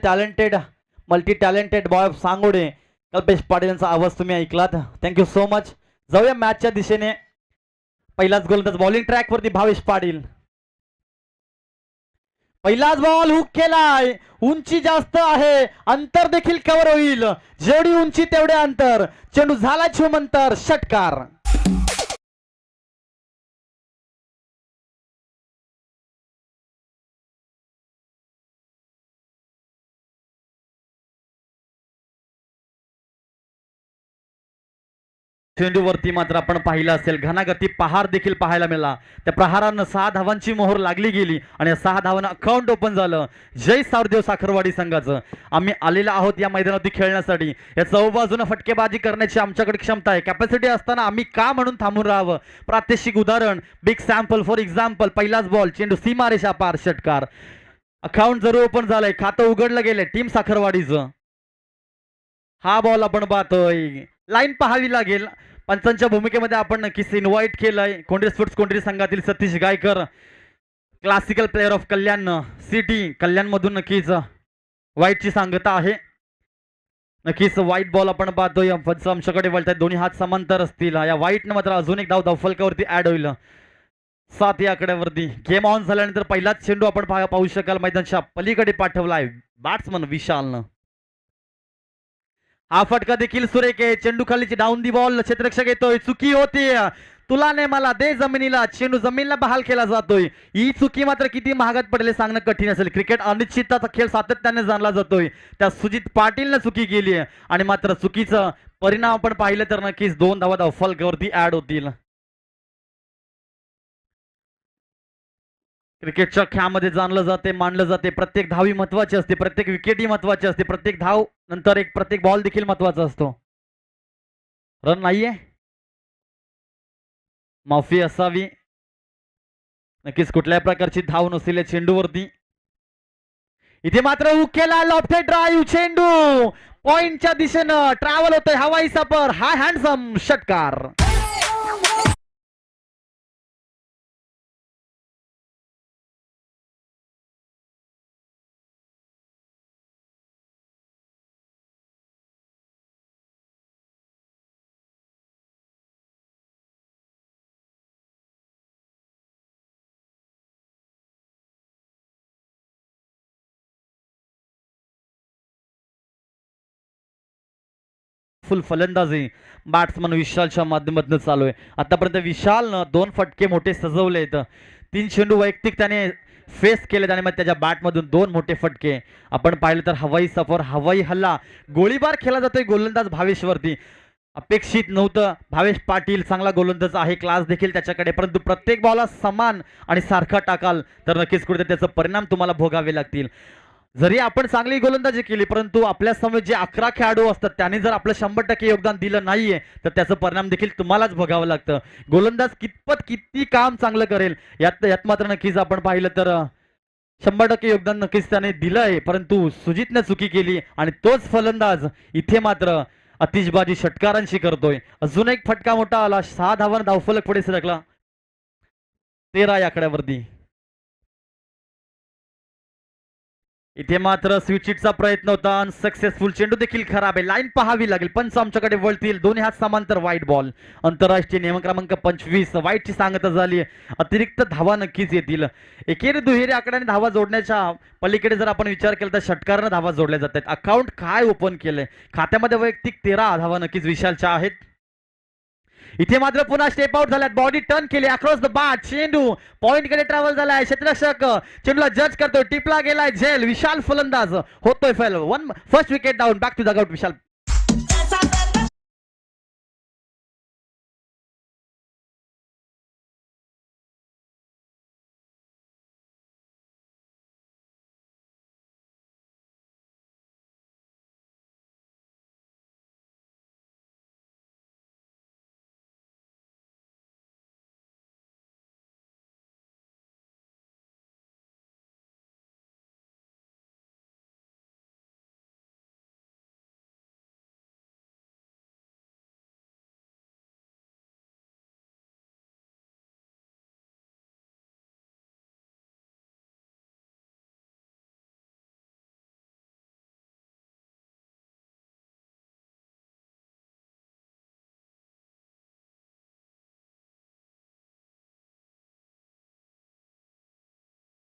Talented multi talented boy of Sangode Kalpesh Patil यांचा आवाज तुम्ही ऐकलात. Thank you so much. जाऊया मॅचच्या दिशेने. पहिलाच गोलंदाज बॉलिंग ट्रॅक वरती भावेश पाटील. पहिलाच बॉल हुक केलाय. उंची जास्त आहे, अंतर देखील कव्हर होईल. जेवढी उंची तेवढे अंतर. चेंडू झाला छुमंतर, षटकार. चेंडूवरती मात्र आपण पाहिलं असेल घनागती पहार देखील पाहायला मिळाला. त्या प्रहारानं 6 धावांची मोहर लागली गेली आणि 6 धावांना अकाउंट ओपन झालं जय सावरदेव साखरवाडी संघाचं. आम्ही आलेलो आहोत या मैदानावरती खेळण्यासाठी. या चौबाजूनं फटकेबाजी करण्याची आमच्याकडे क्षमता आहे, कॅपॅसिटी असताना आम्ही का म्हणून थांबून राहावं. प्रात्यक्षिक उदाहरण, बिग सॅम्पल फॉर एक्झाम्पल. पहिलाच बॉल, चेंडू सीमारेषा पार, षटकार. अकाउंट जरूर ओपन झालंय, खातं उघडलं गेलंय टीम साखरवाडीचं. हा बॉल आपण पाहतोय, लाईन पाहावी लागेल. पंचांच्या भूमिकेमध्ये आपण नक्कीच इन्व्हाइट केलंय कोंढरी स्पोर्ट्स कोंढरी संघातील Satish Gaikar, classical player of Kalyan city Kalyan मधून नक्कीच व्हाईटची सांगता आहे. नक्कीच व्हाईट बॉल आपण पाहतोय. पंच आमच्याकडे वळतात, दोन्ही हात समांतर असतील. या व्हाईटनं मात्र अजून एक धाव धावफलकावरती ऍड होईल. 7 या आकड्यावरती. गेम ऑन झाल्यानंतर पहिलाच चेंडू आपण पाहू शकाल मैदानच्या पलीकडे पाठवलाय बॅट्समन विशालनं. हा फटका देखील सुरेख आहे. चेंडू खालीची डाऊन दी बॉल, क्षेत्ररक्षक येतोय, चुकी होती. तुला ने मला दे जमिनीला, चेंडू जमिनीला बहाल केला जातोय. ही चुकी मात्र किती महागात पडले सांगणं कठीण असेल. क्रिकेट अनिश्चितताचा खेळ सातत्याने जाणला जातोय. त्या सुजित पाटीलने चुकी केली आहे आणि मात्र चुकीचं परिणाम आपण पाहिलं तर नक्कीच 2 धावा धावफलकावरती ऍड होतील. क्रिकेटच्या खेळामध्ये जाणलं जाते, मानलं जाते, प्रत्येक धावी महत्वाची असते, प्रत्येक विकेटही महत्वाची असते, प्रत्येक धाव नंतर एक प्रत्येक बॉल देखील महत्वाचा असतो. रन नाहीये, माफी असावी. नक्कीच कुठल्याही प्रकारची धाव नसेल या चेंडूवरती. इथे मात्र उकेला लॉफ्टेड ड्राईव्ह, चेंडू पॉइंटच्या दिशेनं ट्रॅव्हल होतोय, हवाई सफर, हाय हँडसम, षटकार. फुल फलंदाजी बॅट्समन विशालच्या माध्यमातून चालू आहे. आतापर्यंत विशालनं 2 फटके मोठे सजवलेत. 3 चेंडू वैयक्तिक त्याने फेस केले आणि मग त्याच्या बॅटमधून 2 मोठे फटके. आपण पाहिलं तर हवाई सफर, हवाई हल्ला, गोळीबार केला जातोय गोलंदाज भावेशवरती. अपेक्षित नव्हतं. भावेश पाटील चांगला गोलंदाज आहे, क्लास देखील त्याच्याकडे, परंतु प्रत्येक बॉलला समान आणि सारखा टाकाल तर नक्कीच कुठे त्याचा परिणाम तुम्हाला भोगावे लागतील. जरी आपण चांगली गोलंदाजी केली परंतु आपल्या समोर जे 11 खेळाडू असतात त्यांनी जर आपलं 100% योगदान दिलं नाहीये तर त्याचं परिणाम देखील तुम्हालाच भोगावं लागतं. गोलंदाज किती काम चांगलं करेल यात यात मात्र नक्कीच आपण पाहिलं तर 100% योगदान नक्कीच त्याने दिलंय, परंतु सुजितने चुकी केली आणि तोच फलंदाज इथे मात्र आतिषबाजी षटकारांशी करतोय. अजून एक फटका मोठा आला, 6 धावांवर धावफलक पुढे सरकला. 13 या आकड्यावरती. इथे मात्र स्विचिटचा प्रयत्न होता, अनसक्सेसफुल. चेंडू देखील खराब आहे, लाईन पाहावी लागेल. पंच आमच्याकडे वळतील, दोन्ही हात समांतर, व्हाईट बॉल. आंतरराष्ट्रीय नियम क्रमांक 25 व्हाईटची सांगता झाली. अतिरिक्त धावा नक्कीच येतील. एकेरी दुहेरी आकड्याने धावा जोडण्याच्या पलीकडे जर आपण विचार केला तर षटकारानं धावा जोडल्या जातात. अकाउंट काय ओपन केलंय, खात्यामध्ये वैयक्तिक 13 धावा नक्कीच विशालच्या आहेत. इथे मात्र पुन्हा स्टेप आउट झाल्यात, बॉडी टर्न केली अक्रॉस द बॅट, चेंडू पॉइंट कडे ट्रॅव्हल झालाय. क्षेत्ररक्षक चेंडूला जज करतोय, टिपला गेलाय झेल. विशाल फलंदाज होतोय फेल. First wicket down, back to the out Vishal.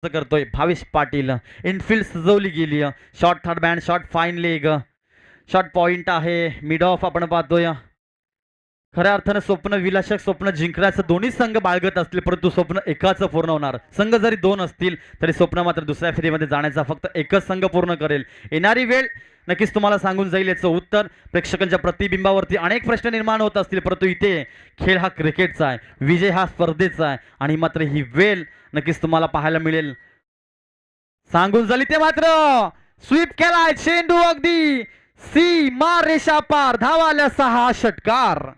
करतोय भावेश पाटील. इनफिल्ड सजवली गेली. Short third band, short fine leg, short point आहे. मिड ऑफ आपण पाहतोय. खऱ्या अर्थानं स्वप्न विलासक, स्वप्न जिंकण्याचं दोन्ही संघ बाळगत असतील, परंतु स्वप्न एकाच पूर्ण होणार. संघ जरी दोन असतील तरी स्वप्न मात्र दुसऱ्या फेरीमध्ये जाण्याचा फक्त एकच संघ पूर्ण करेल. येणारी वेळ नक्कीच तुम्हाला सांगून जाईल याचं उत्तर. प्रेक्षकांच्या प्रतिबिंबावरती अनेक प्रश्न निर्माण होत असतील, परंतु इथे खेळ हा क्रिकेटचा आहे, विजय हा स्पर्धेचा आहे आणि मात्र ही वेळ नक्कीच तुम्हाला पाहायला मिळेल. सांगून झाली ते मात्र स्वीप केलाय चेंडू अगदी सीमा रेषा पार. धावा आल्या 6 षटकार.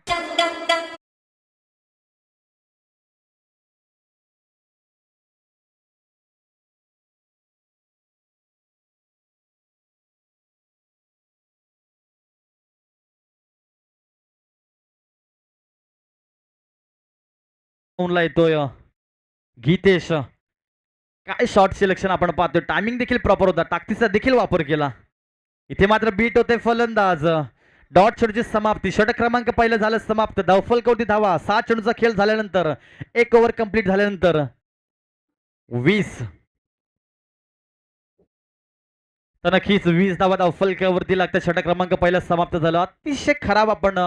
येतोय गीतेश. काय शॉर्ट सिलेक्शन आपण पाहतोय. टायमिंग देखील प्रॉपर होता, ताकदीचा देखील वापर केला. इथे मात्र बीट होते फलंदाज. डॉट चेंडूची समाप्ती. षटक क्रमांक पहिलं झालं समाप्त. धावफलकावरती धावा. 7 चेंडूचा खेळ झाल्यानंतर, 1 ओव्हर कंप्लीट झाल्यानंतर 20 तर नक्कीच 20 धावा धावफलकावरती लागतात. षटक क्रमांक पहिला समाप्त झालं. अतिशय खराब आपण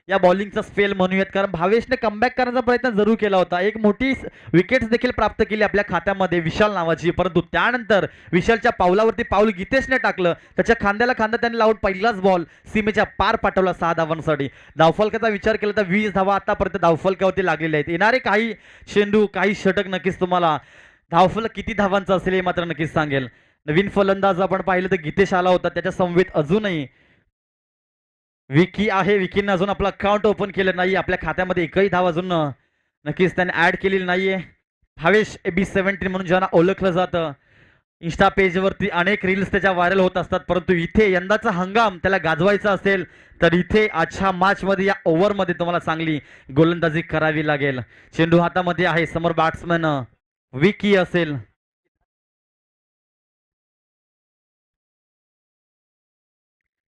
या बॉलिंगचा स्पेल म्हणूयात, कारण भावेशने कमबॅक करण्याचा प्रयत्न जरूर केला होता. एक मोठी विकेट्स देखील प्राप्त केली आपल्या खात्यामध्ये विशाल नावाची, परंतु त्यानंतर विशालच्या पावलावरती पाऊल गीतेशने टाकलं. त्याच्या खांद्याला खांदा त्याने लावून पहिलाच बॉल सीमेच्या पार पाठवला 6 धावांसाठी. धावफलकाचा विचार केला तर 20 धावा आतापर्यंत धावफलकावरती लागलेल्या आहेत. येणारे काही चेंडू, काही षटक नक्कीच तुम्हाला धावफलक किती धावांचा असेल हे मात्र नक्कीच सांगेल. नवीन फलंदाज आपण पाहिलं तर गीतेश आला होता. त्याच्या समवेत अजूनही विकी आहे. विकीने अजून आपला अकाउंट ओपन केलं नाही. आपल्या खात्यामध्ये एकही धाव अजून नक्कीच त्याने ऍड केलेली नाहीये. भावेश AB17 म्हणून ज्यांना ओळखलं जातं. इंस्टा पेजवरती अनेक रील्स त्याच्या व्हायरल होत असतात, परंतु इथे यंदाचा हंगाम त्याला गाजवायचा असेल तर इथे आजच्या मॅच मध्ये, या ओव्हर मध्ये तुम्हाला चांगली गोलंदाजी करावी लागेल. चेंडू हातामध्ये आहे. समोर बॅट्समन विकी असेल.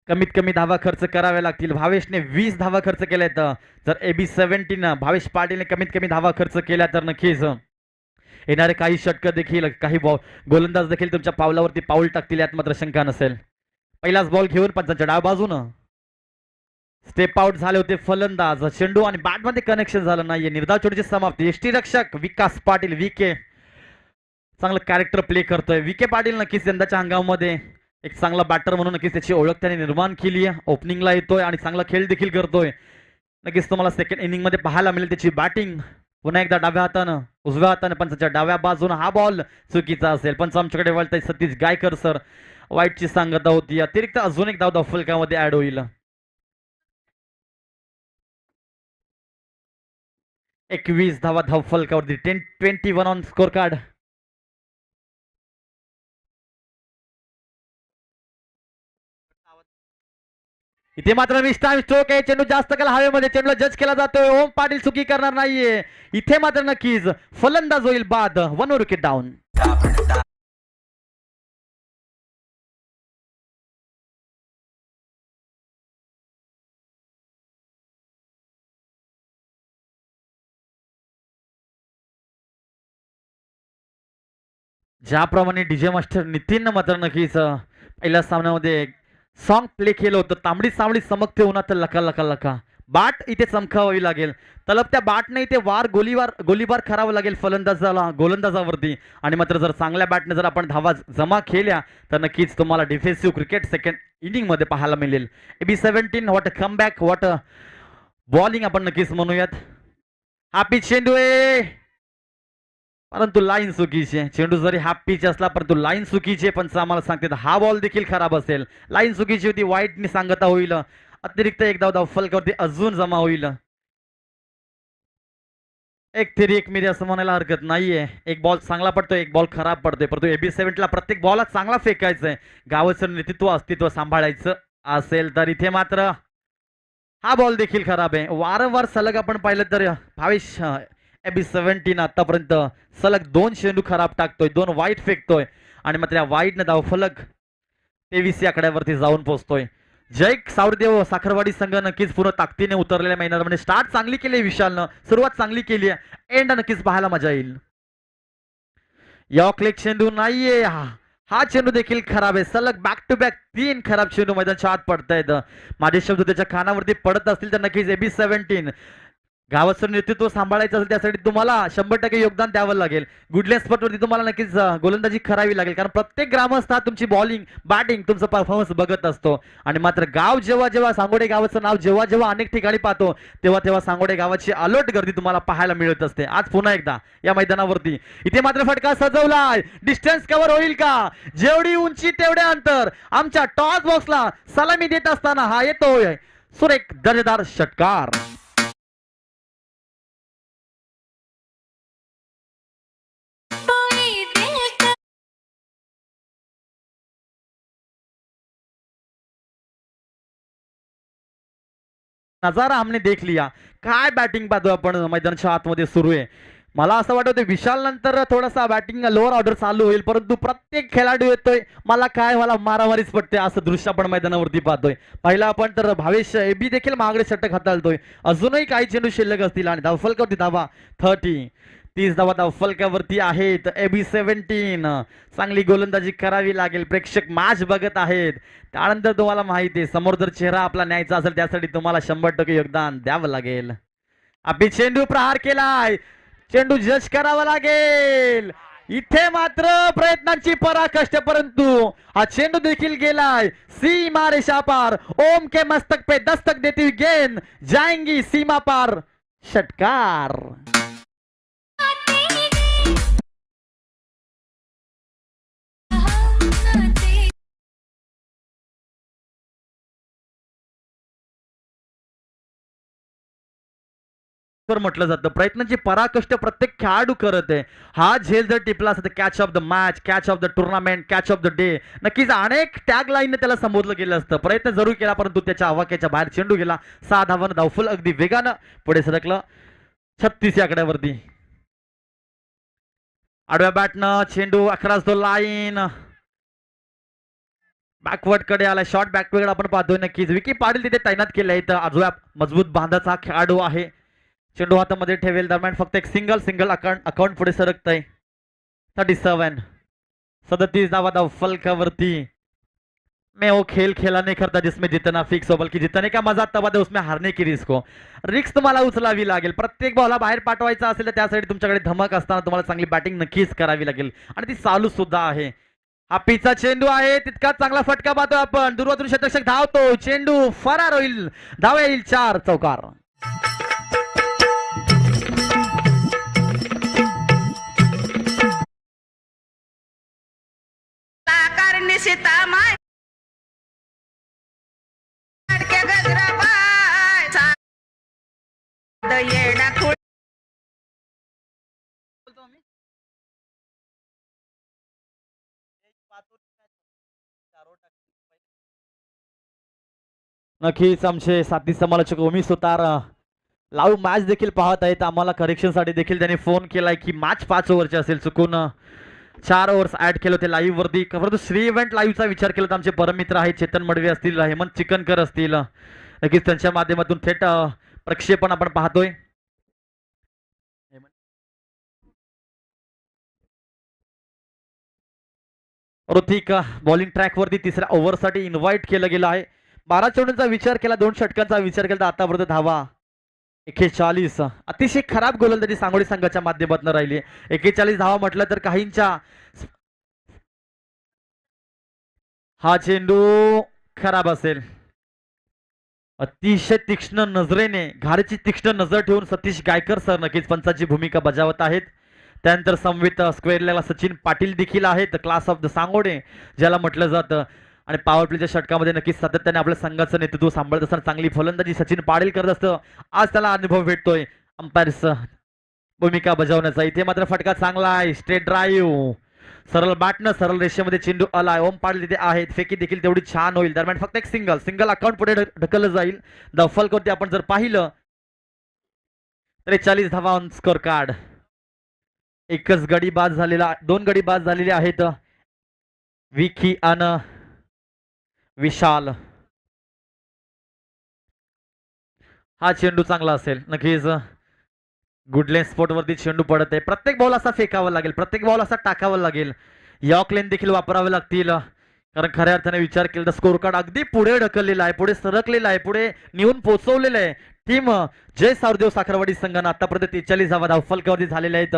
कमीत कमी धावा खर्च करावे लागतील. भावेशने 20 धावा खर्च केल्यात. जर AB17 भावेश पाटीलने कमीत कमी धावा खर्च केल्या तर नक्कीच येणारे काही षटक देखील, काही गोलंदाज देखील तुमच्या पावलावरती पाऊल टाकतील, यात मात्र शंका नसेल. पहिलाच बॉल घेऊन पंचांच्या डाव बाजूनं स्टेप आउट झाले होते फलंदाज. चेंडू आणि बॅट मध्ये कनेक्शन झालं नाहीये. निर्धाव चेंडूची समाप्ती. यष्टीरक्षक विकास पाटील विके चांगलं कॅरेक्टर प्ले करतोय. विके पाटील नक्कीच यंदाच्या हंगामामध्ये एक चांगला बॅटर म्हणून नक्कीच त्याची ओळख त्याने निर्माण केली आहे. ओपनिंगला येतोय आणि चांगला खेळ देखील करतोय. नक्कीच तुम्हाला सेकंड इनिंग मध्ये पाहायला मिळेल त्याची बॅटिंग. पुन्हा एकदा डाव्या हातानं, उजव्या हाताने पंचाच्या डाव्या बाजून हा बॉल चुकीचा असेल. पंच आमच्याकडे वळताय सतीश गायकर सर. वाईटची सांगता होती. अतिरिक्त अजून एक धाव धावफलकामध्ये ऍड होईल. 21 धावा धावफलकावरती. 10-21 ऑन स्कोर कार्ड. इथे मात्र मिस्टाईम स्ट्रोक आहे. चेंडू जास्त काल हवेमध्ये, चेंडूला जज केला जातोय. ओम पाटील चुकी करणार नाहीये. इथे मात्र नक्कीच फलंदाज होईल बाद. 1 विकेट डाऊन. ज्याप्रमाणे डीजे मास्टर नितीन मात्र नक्कीच पहिल्या सामन्यामध्ये सॉन्ग प्ले केलं होतं. तांबडी सावळी चमकते उन्हात लका लका लका. बाट इथे चमकावावी लागेल. तलब त्या बाटने इथे गोलीबार करावं लागेल फलंदाजाला, गोलंदाजावरती. आणि मात्र जर चांगल्या बॅटने जर आपण धावा जमा केल्या तर नक्कीच तुम्हाला डिफेन्सिव्ह क्रिकेट सेकंड इनिंग मध्ये पाहायला मिळेल. AB17 what a comeback, what a bowling आपण नक्कीच म्हणूयात. हा पिच चेंडू आहे, परंतु लाईन चुकीची आहे. चेंडू जरी हाफ पिच असला परंतु लाईन चुकीची आहे. पण आम्हाला सांगते हा बॉल देखील खराब असेल. लाईन चुकीची होती. वाईटनी सांगता होईल. अतिरिक्त एक धाव धावफलकावरती अजून जमा होईल. एक थिरी एक मिरी असं म्हणायला हरकत नाहीये. एक बॉल चांगला पडतोय, एक बॉल खराब पडतोय, परंतु AB17 ला प्रत्येक बॉलला चांगला फेकायचंय. गावाचं नेतृत्व अस्तित्व सांभाळायचं असेल तर इथे मात्र हा बॉल देखील खराब आहे. वारंवार सलग आपण पाहिलं तर भावेश AB17 आतापर्यंत सलग 2 चेंडू खराब टाकतोय, 2 वाईट फेकतोय आणि मात्र या वाईटनं धावफलक 23 या आकड्यावरती जाऊन पोहोचतोय. जय सावरदेव साखरवाडी संघ नक्कीच पूर्ण ताकदीने उतरलेल्या मैदानामध्ये. स्टार्ट चांगली केली विशालनं, सुरुवात चांगली केली आहे. एंड नक्कीच पाहायला मजा येईल. यॉर्कलेग चेंडू नाहीये हा चेंडू देखील खराब आहे. सलग बॅक टू बॅक 3 खराब चेंडू मैदानाच्या आत पडतायत. माझे शब्द त्याच्या कानावरती पडत असतील तर नक्कीच AB17 गावाचं नेतृत्व सांभाळायचं असेल त्यासाठी तुम्हाला 100% योगदान द्यावं लागेल. गुडलँड स्पॉटवरती तुम्हाला नक्कीच गोलंदाजी करावी लागेल, कारण प्रत्येक ग्रामस्थ हा तुमची बॉलिंग बॅटिंग तुमचा परफॉर्मन्स बघत असतो. आणि मात्र गाव जेव्हा जेव्हा सांगोडे गावाचं नाव जेव्हा जेव्हा अनेक ठिकाणी पाहतो तेव्हा तेव्हा सांगोडे गावाची अलर्ट गर्दी तुम्हाला पाहायला मिळत असते. आज पुन्हा एकदा या मैदानावरती इथे मात्र फटका सजवलाय. डिस्टन्स कव्हर होईल का? जेवढी उंची तेवढे अंतर. आमच्या टॉस बॉक्सला सलामी देत असताना हा येतोय सुरेख दर्जेदार षटकार. नजारा हमने देख लिया. काय बॅटिंग पाहतो आपण मैदानाच्या आतमध्ये सुरू आहे. मला असं वाटतं विशाल नंतर थोडासा बॅटिंग लोअर ऑर्डर चालू होईल, परंतु प्रत्येक खेळाडू येतोय मला मारामारीच पडते असं दृश्य आपण मैदानावरती पाहतोय. पहिला आपण तर भावेश AB देखील महागडे षटक हाताळतोय. अजूनही काही चेंडू शिल्लक असतील आणि धावफलकावरती धावा 30 धावा धावफलकावरती आहेत. AB17 चांगली गोलंदाजी करावी लागेल. प्रेक्षक मॅच बघत आहेत, त्यानंतर तुम्हाला माहिती आहे समोर जर चेहरा आपला न्यायचा असेल त्यासाठी तुम्हाला 100% योगदान द्यावं लागेल. आपली चेंडू प्रहार केलाय. चेंडू जज करावा लागेल. इथे मात्र प्रयत्नांची पराकष्ट, परंतु हा चेंडू देखील गेलाय सीमा रेषा पार. ओम के मस्तक पे दस्तक देती हुई गेंद जाएंगी सीमा पार. षटकार. म्हटलं जातं प्रयत्नांची पराकष्ट प्रत्येक खेळाडू करत आहे. हा झेल जर टिपला असता catch of the match, catch of the tournament, catch of the day नक्कीच अनेक टॅग लाईन त्याला संबोधलं गेलं असतं. प्रयत्न जरूर केला परंतु त्याच्या आवाक्याच्या बाहेर चेंडू गेला. 6 धावांना धावफल अगदी वेगानं पुढे सरकलं 36 या आकड्यावरती. आडव्या बॅटनं चेंडू 11 तो लाईन बॅकवर्ड कडे आला. शॉर्ट बॅकवर्ड आपण पाहतोय. नक्कीच विकी पाटील तिथे तैनात केले आहेत. आजव्या मजबूत बांधाचा खेळाडू आहे. चेंडू हातामध्ये ठेवेल. दरम्यान फक्त एक सिंगल अकाउंट पुढे सरकतय. 37 धावा धावफलकावरती. मैं वो खेल खेला नहीं करता जिसमें जितना फिक्स हो, बल्कि जितने का मजा तब है उसमें हारने की रिस्क हो. रिक्स तुम्हाला उचलावी लागेल. प्रत्येक बॉलला बाहेर पाठवायचा असेल तर त्यासाठी तुमच्याकडे धमक असताना तुम्हाला चांगली बॅटिंग नक्कीच करावी लागेल आणि ती चालू सुद्धा आहे. हा पिचा चेंडू आहे. तितका चांगला फटका पाहतो आपण. दूरवरून षटरक्षक धावतो. चेंडू फरार होईल. धावा येईल 4 चौकार. नक्कीच आमचे साथी समालोचक उमेश सुतार लाईव्ह मॅच देखील पाहत आहेत. आम्हाला करेक्शनसाठी देखील त्यांनी फोन केलाय की मॅच 5 ओव्हरची असेल, चुकून 4 ओव्हर्स ऍड केले होते लाईव्ह वरती. परंतु श्री इव्हेंट लाईव्हचा विचार केला तर आमचे परमित्र आहेत चेतन मडवे असतील, हेमंत चिकनकर असतील, नक्कीच त्यांच्या माध्यमातून थेट प्रक्षेपण आपण पाहतोय. ऋतिक बॉलिंग ट्रॅक वरती 3ऱ्या ओव्हरसाठी इन्व्हाइट केलं गेलं आहे. 12 चेंडूंचा विचार केला, 2 षटकांचा विचार केला तर आतापर्यंत धावा 41. अतिशय खराब गोलंदाजी सांगोली संघाच्या माध्यमातून राहिली. 41 धावा म्हटलं तर काहींच्या हा चेंडू खराब असेल. अतिशय तीक्ष्ण नजरेने घारीची तीक्ष्ण नजर ठेवून सतीश गायकर सर नक्कीच पंचाची भूमिका बजावत आहेत. त्यानंतर संवित स्क्वेअरला सचिन पाटील देखील आहेत, क्लास ऑफ द सांगोडे ज्याला म्हटलं जातं. आणि पॉवर प्लेच्या षटकामध्ये नक्कीच सातत्याने आपल्या संघाचं नेतृत्व सांभाळत असताना चांगली फलंदाजी सचिन पाटील करत असतं. आज त्याला अनुभव भेटतोय अंपायर्स भूमिका बजावण्याचा. इथे मात्र फटका चांगला आहे. स्ट्रेट ड्राईव्ह सरळ बॅटनं सरळ रेषेमध्ये चेंडू आलाय. ओम पाटील तिथे आहेत. फेकी देखील तेवढी छान होईल. दरम्यान फक्त एक सिंगल अकाउंट पुढे ढकललं जाईल. दफलकोटी आपण जर पाहिलं तर 40 धावा ऑन स्कोर कार्ड. एकच गडी बाद झालेला, 2 गडी बाद झालेले आहेत विकी आणि विशाल. हा चेंडू चांगला असेल नक्कीच. गुडलेन स्पॉट वरती चेंडू पडत आहे. प्रत्येक बॉल असा फेकावा लागेल, प्रत्येक बॉल असा टाकावा लागेल. यॉर्क लेन देखील वापरावे लागतील, कारण खऱ्या अर्थाने विचार केला तर स्कोर कार्ड अगदी पुढे ढकललेला आहे, पुढे सरकलेला आहे, पुढे नेऊन पोहोचवलेलं आहे. टीम जय सावरदेव साखरवाडी संघानं आतापर्यंत 43 धावा धावफलकावरती झालेल्या आहेत.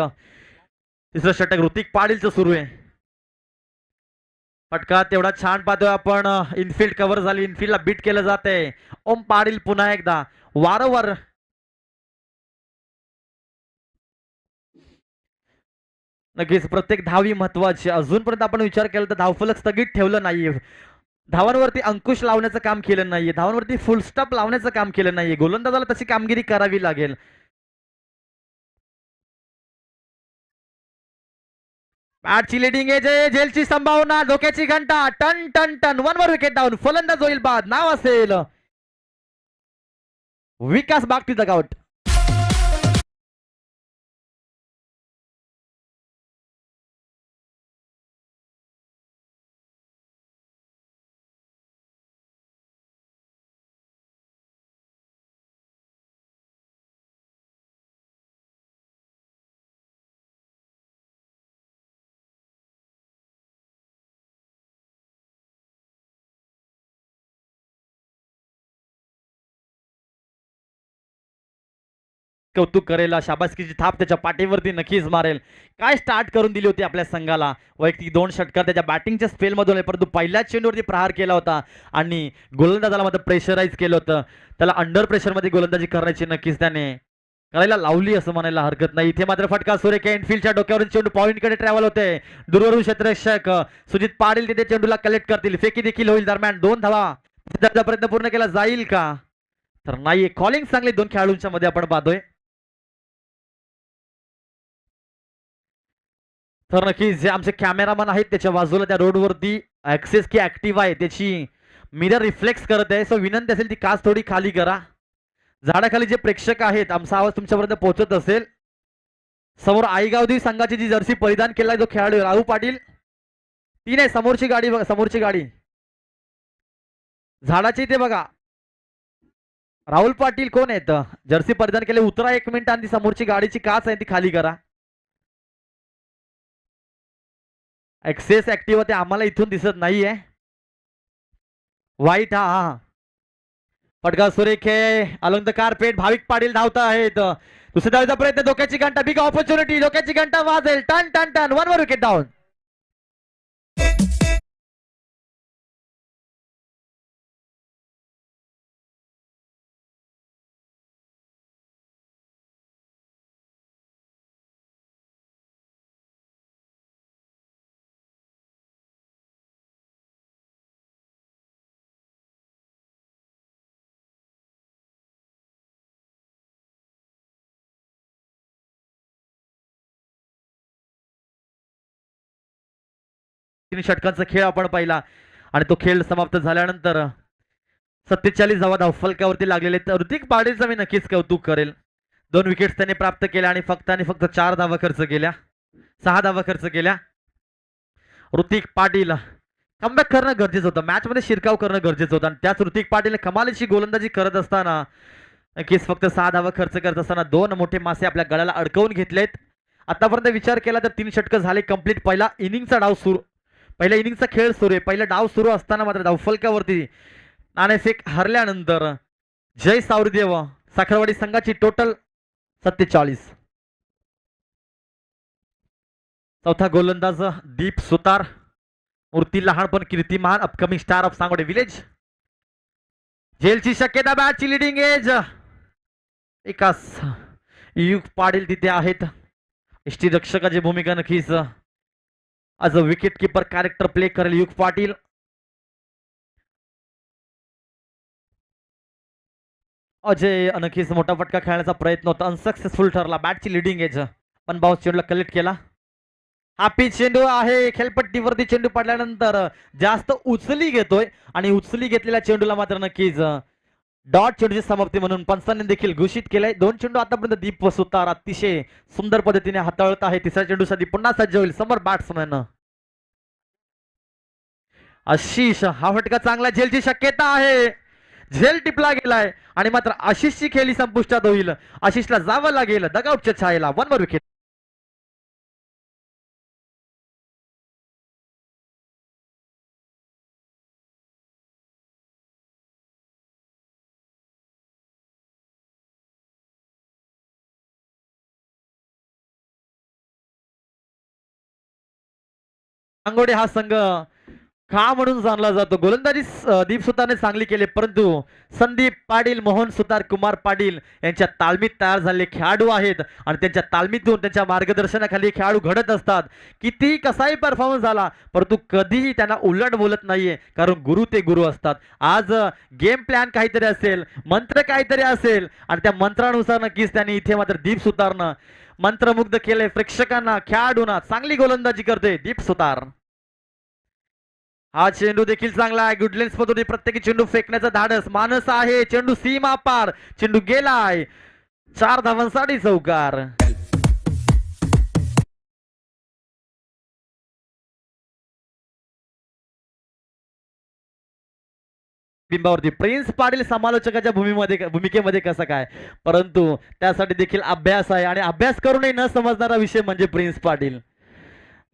तिसरं षटक ऋतिक पाटीलचं सुरू आहे. फटका तेवढा छान पाहतोय आपण. इनफिल्ड कव्हर झाली, इनफिल्डला बीट केलं जात आहे. ओम पाटील पुन्हा एकदा वारंवार नक्कीच प्रत्येक धावी महत्वाची. अजूनपर्यंत आपण विचार केला तर धावफलक स्थगित ठेवलं नाहीये, धावांवरती अंकुश लावण्याचं काम केलं नाहीये, धावांवरती फुल स्टॉप लावण्याचं काम केलं नाहीये. गोलंदाजाला तशी कामगिरी करावी लागेल. बॅटची लिडिंग एज आहे, झेलची संभावना, धोक्याची घंटा, टन टन टन, वनवर विकेट डाऊन. फलंदाज होईल बाद, नाव असेल विकास बागती दगावट. कौतुक करेल, शाबासकीची थाप त्याच्या पाठीवरती नक्कीच मारेल. काय स्टार्ट करून दिली होती आपल्या संघाला. वैयक्तिक 2 षटकार त्याच्या बॅटिंगच्या स्पेलमधून, परंतु पहिल्याच चेंडूवरती प्रहार केला होता आणि गोलंदाजाला मात्र प्रेशराईज केलं होतं. त्याला अंडर प्रेशरमध्ये गोलंदाजी करण्याची नक्कीच त्याने करायला लावली असं म्हणायला हरकत नाही. इथे मात्र फटका सुरेख इनफिल्डच्या डोक्यावरून चेंडू पॉईंटकडे ट्रॅव्हल होते. दूरवरून क्षेत्ररक्षक सुजित पाटील तिथे चेंडूला कलेक्ट करतील. फेकी देखील होईल. दरम्यान 2 धावा प्रयत्न पूर्ण केला जाईल का, तर नाही. कॉलिंग चांगली 2 खेळाडूंच्या मध्ये आपण पाहतोय. तर नक्कीच जे आमचे कॅमेरामन आहेत त्याच्या बाजूला त्या रोडवरती ऍक्सेस की ऍक्टिव्ह आहे, त्याची मिरर रिफ्लेक्स करत आहे. सो विनंती असेल ती काच थोडी खाली करा. झाडाखाली जे प्रेक्षक आहेत, आमचा आवाज तुमच्यापर्यंत पोहोचत असेल. समोर आईगावदी संघाची जी जर्सी परिधान केलाय जो खेळाडू राहू पाटील, ती नाही, समोरची गाडी बघा, समोरची गाडी झाडाची ते बघा. राहुल पाटील कोण आहेत, जर्सी परिधान केले. उतरा 1 मिनिट आणि ती समोरची गाडीची काच आहे ती खाली करा. ऍक्सेस ऍक्टिव्ह ते आम्हाला इथून दिसत नाहीये. वाईट हा हा फटका सुरेख अलंग द कारपेट. भाविक पाटील धावता आहेत. दुसऱ्या धावेचा प्रयत्न, धोक्याची घंटा, बिग ऑपॉर्च्युनिटी, धोक्याची घंटा वाजेल. टन टन टन, 1 वर विकेट डाऊन. षटकांचा खेळ आपण पाहिला आणि तो खेळ समाप्त झाल्यानंतर 47 धावा धावफलकावरती लागलेले. तर ऋतिक पाटीलचं मी नक्कीच कौतुक करेल. 2 विकेट्स त्याने प्राप्त केल्या आणि फक्त 4 धावा खर्च केल्या, 6 धावा खर्च केल्या. ऋतिक पाटील कमबॅक करणं गरजेचं होतं, मॅच मध्ये शिरकाव करणं गरजेचं होतं आणि त्याच ऋतिक पाटील कमालीची गोलंदाजी करत असताना नक्कीच फक्त 6 धावा खर्च करत असताना 2 मोठे मासे आपल्या गळ्याला अडकवून घेतलेत. आतापर्यंत विचार केला तर 3 षटकं झाले कंप्लीट. पहिला इनिंगचा डाव सुरू, पहिल्या इनिंगचा खेळ सुरू आहे. पहिला डाव सुरू असताना मात्र धावफलकावरती नाणेफेक हरल्यानंतर जय सावरदेव साखरवाडी संघाची टोटल 47. चौथा गोलंदाज दीप सुतार, मूर्ती लहानपण कीर्तिमान, upcoming star of Sangode village. झेलची शक्यता, बॅटची लिडिंग एज. एकाच युग पाटील तिथे आहेत. यष्टी रक्षकाची भूमिका नक्कीच आज विकेट कीपर कॅरेक्टर प्ले करेल युग पाटील. अजय नक्कीच मोठा फटका खेळण्याचा प्रयत्न होता, अनसक्सेसफुल ठरला. बॅटची लिडिंग एज, पण बाउन्स चेंडूला कलेक्ट केला. हापी चेंडू आहे. खेळपट्टीवरती चेंडू पडल्यानंतर जास्त उचली घेतोय आणि उचली घेतलेल्या चेंडूला मात्र नक्कीच डॉट चेंडूची समाप्ती म्हणून पंचांनी देखील घोषित केलंय. 2 चेंडू आतापर्यंत दीप सुतार अतिशय सुंदर पद्धतीने हाताळत आहे. तिसऱ्या चेंडूसाठी पुन्हा सज्ज होईल समोर बॅट्समॅन आशिष. हा फटका चांगला, झेलची शक्यता आहे. झेल टिपला गेलाय आणि मात्र आशिषची खेळी संपुष्टात होईल. आशिषला जावं लागेल डगआउटच्या छायेला. 1 विकेट. सांगोडे हा संघ का म्हणून जाणला जातो. गोलंदाजी दीप सुतारने चांगली केली, परंतु संदीप पाटील, मोहन सुतार, कुमार पाटील यांच्या तालमीत तयार झालेले खेळाडू आहेत आणि त्यांच्या तालमीतून त्यांच्या मार्गदर्शनाखाली खेळाडू घडत असतात. कितीही कसाही परफॉर्मन्स झाला परंतु कधीही त्यांना उलट बोलत नाहीये, कारण गुरु ते गुरु असतात. आज गेम प्लॅन काहीतरी असेल, मंत्र काहीतरी असेल आणि त्या मंत्रानुसार नक्कीच त्यांनी इथे मात्र दीप सुतारनं मंत्रमुग्ध केले प्रेक्षकांना, खेळाडूंना. चांगली गोलंदाजी करते दीप सुतार. हा चेंडू देखील चांगला आहे. गुडलेन्स पद्धती प्रत्येकी चेंडू फेकण्याचा धाडस मानस आहे. चेंडू सीमा पार, चेंडू गेलाय. 4 धावांसाठी चौकार. बिंबावरती प्रिन्स पाटील समालोचकाच्या भूमिकेमध्ये कसं काय, परंतु त्यासाठी देखील अभ्यास आहे आणि अभ्यास करूनही न समजणारा विषय म्हणजे प्रिन्स पाटील.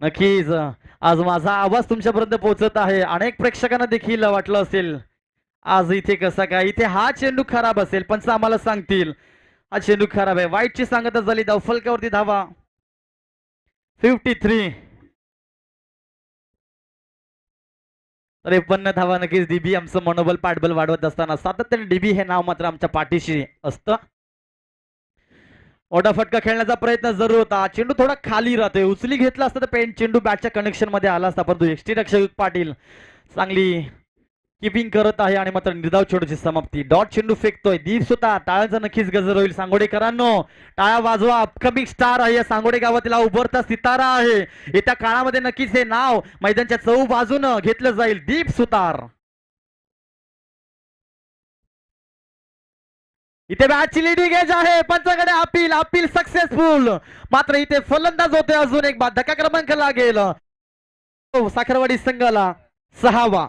नक्कीच आज माझा आवाज तुमच्यापर्यंत पोहोचत आहे. अनेक प्रेक्षकांना देखील वाटलं असेल आज इथे कसा काय, इथे हा चेंडू खराब असेल, पंच आम्हाला सांगतील हा चेंडू खराब आहे. वाईटची सांगतच झाली. धावफलकावरती धावा 53. 53 धावा. नक्कीच डीबी आमचं मनोबल पाठबल वाढवत असताना सातत्याने डीबी हे नाव मात्र आमच्या पाठीशी असतं. मोठा फटका खेळण्याचा प्रयत्न जरूर होता. चेंडू थोडा खाली राहतोय, उचली घेतला असता तर चेंडू बॅटच्या कनेक्शन मध्ये आला असता, परंतु यष्टीरक्षक पाटील चांगली किपिंग करत आहे आणि मात्र निर्धाव चेंडूची समाप्ती. डॉट चेंडू फेकतोय दीप सुतार. टाळ्यांचा नक्कीच गजर होईल. सांगोडेकरांनो टाळ्या वाजवा. अपकमिंग स्टार आहे सांगोडे गावातील, उभरता सितारा आहे. येत्या काळामध्ये नक्कीच हे नाव मैदानच्या चौ बाजूनं घेतलं जाईल. दीप सुतार. इथे बॅटची लिडिंग एज आहे. पंचाकडे अपील, अपील सक्सेसफुल. मात्र इथे फलंदाज होते. अजून एक बाद. धक्का क्रमांक लागेल साखरवाडी संघाला 6वा.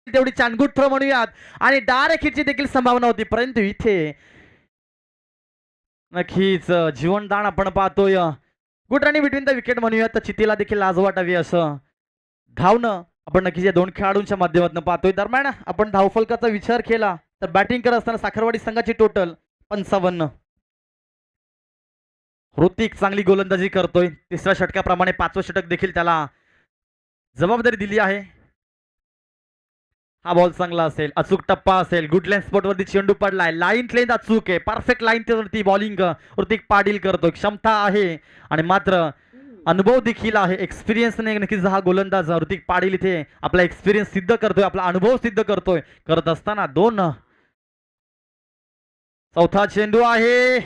तेवढी चांगूट थ्रो म्हणूयात आणि डायरेक्ट हिटची देखील संभावना होती, परंतु इथे नक्कीच जीवनदान आपण पाहतोय. Good running between the wicket म्हणूयात, तर चितीला देखील लाज वाटावी असं धावणं आपण नक्कीच या 2 खेळाडूंच्या माध्यमातून पाहतोय. दरम्यान आपण धावफलकाचा विचार केला तर बॅटिंग करत असताना साखरवाडी संघाची टोटल 55. ऋतिक चांगली गोलंदाजी करतोय. तिसऱ्या षटकाप्रमाणे 5वं षटक देखील त्याला जबाबदारी दिली आहे. हा बॉल चांगला असेल, अचूक टप्पा असेल. गुड लेंथ स्पॉट वरती चेंडू पडलाय. लाईन लेंथ अचूक आहे, परफेक्ट लाईन वरती बॉलिंग ऋतिक पाटील करतोय. क्षमता आहे आणि मात्र अनुभव देखील आहे. एक्सपिरियन्स नक्कीच हा गोलंदाज ऋतिक पाटील इथे आपला एक्सपिरियन्स सिद्ध करतोय, आपला अनुभव सिद्ध करतोय. करत असताना 2. चौथा चेंडू आहे.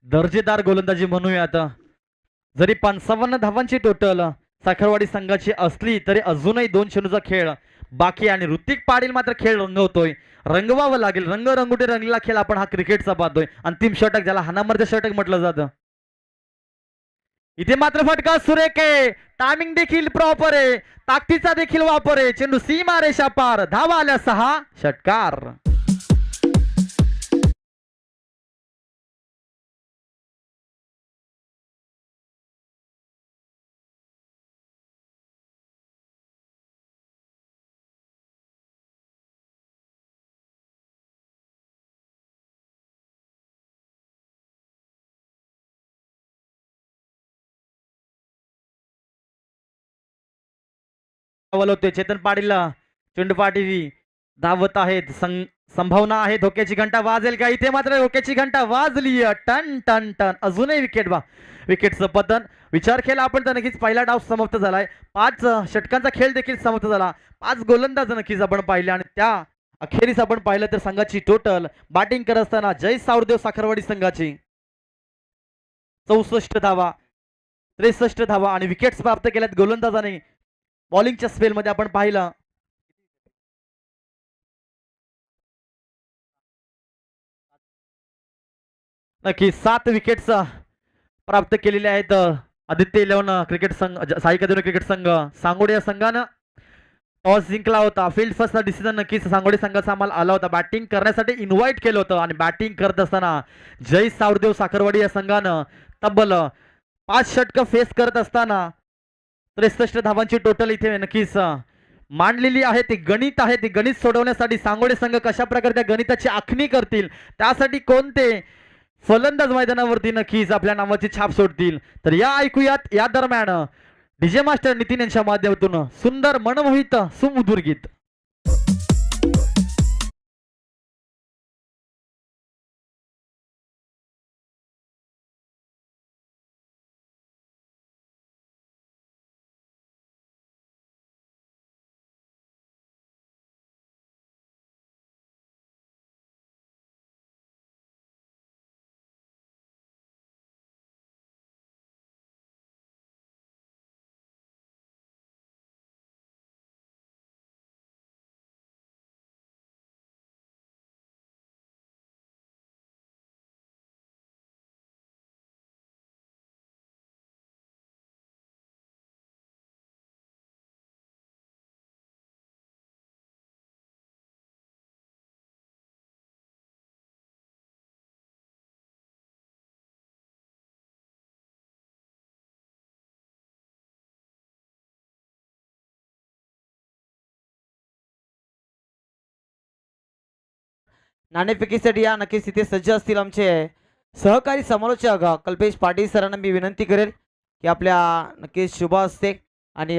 दर्जेदार गोलंदाजी म्हणूयात. जरी 55 धावांची टोटल साखरवाडी संघाची असली तरी अजूनही 2 चेंडूचा खेळ बाकी आणि ऋतिक पाटील मात्र खेळ रंगवतोय. रंगवावं लागेल. रंगरंगोटी रंगलेला खेळ आपण हा क्रिकेटचा पाहतोय. अंतिम षटक ज्याला हाणामारीचं षटक म्हटलं जातं. इथे मात्र फटका सुरेख आहे. टायमिंग देखील प्रॉपर आहे. ताकदीचा देखील वापर आहे. चेंडू सीमा रेषा पार. धावा आल्या 6. षटकार. होते चेतन पाटील. चेंडू पाटील धावत आहेत. संभावना आहे. धोक्याची घंटा वाजेल का? इथे मात्र धोक्याची घंटा वाजली. टन टन टन. अजूनही विकेट विकेटचं पतन. विचार केला आपण तर नक्कीच पहिला डाव समाप्त झालाय. 5 षटकांचा खेळ देखील समाप्त झाला. 5 गोलंदाज नक्कीच आपण पाहिले आणि त्या अखेरीस आपण पाहिलं तर संघाची टोटल बॅटिंग करत असताना जय सावरदेव साखरवाडी संघाची 64 धावा, 63 धावा आणि विकेट्स प्राप्त केल्यात गोलंदाजाने. बॉलिंगच्या स्पेलमध्ये आपण पाहिलं नक्की 7 विकेट्स प्राप्त केलेले आहेत. आदित्य 11 क्रिकेट संघ, साई कदम क्रिकेट संघ, सांगोडी या संघानं टॉस जिंकला होता. फील्ड फर्स्टचा डिसिजन नक्कीच सांगोडी संघाचा आम्हाला आला होता. बॅटिंग करण्यासाठी इन्व्हाइट केलं होतं आणि बॅटिंग करत असताना जय सावरदेव साखरवाडी या संघानं तब्बल 5 षटकं फेस करत असताना 63 धावांची टोटल इथे नक्कीच मांडलेली आहे. ते गणित आहे. ते गणित सोडवण्यासाठी सांगोडे संघ कशा प्रकारे त्या गणिताची आखणी करतील, त्यासाठी कोणते फलंदाज मैदानावरती नक्कीच आपल्या नावाची छाप सोडतील, तर या ऐकूयात या दरम्यान डीजे मास्टर नितीन यांच्या माध्यमातून सुंदर मनमोहित सुमधुर गीत. नाणेफेकीसाठी या नक्कीच तिथे सज्ज असतील आमचे सहकारी समालोचक कल्पेश पाटील सरांना मी विनंती करेल की आपल्या नक्कीच शुभ असते आणि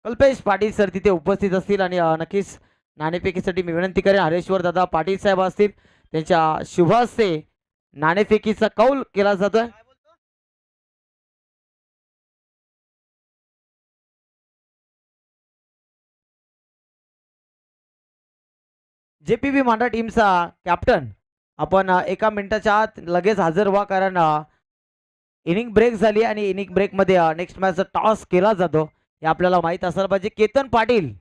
कल्पेश पाटील सर तिथे उपस्थित असतील आणि नक्कीच नाणेफेकीसाठी मी विनंती करेन हरेश्वर दादा पाटील साहेब असतील, त्यांच्या शुभ हस्ते नाणेफेकीचा कौल केला जातोय. जेपीबी मांडा टीमचा कॅप्टन आपण 1 मिनिटाच्या आत लगेच हजर व्हा, कारण इनिंग ब्रेक झाली आणि इनिंग ब्रेक मध्ये नेक्स्ट मॅचचा टॉस केला जातो हे आपल्याला माहित असायला पाहिजे. केतन पाटील,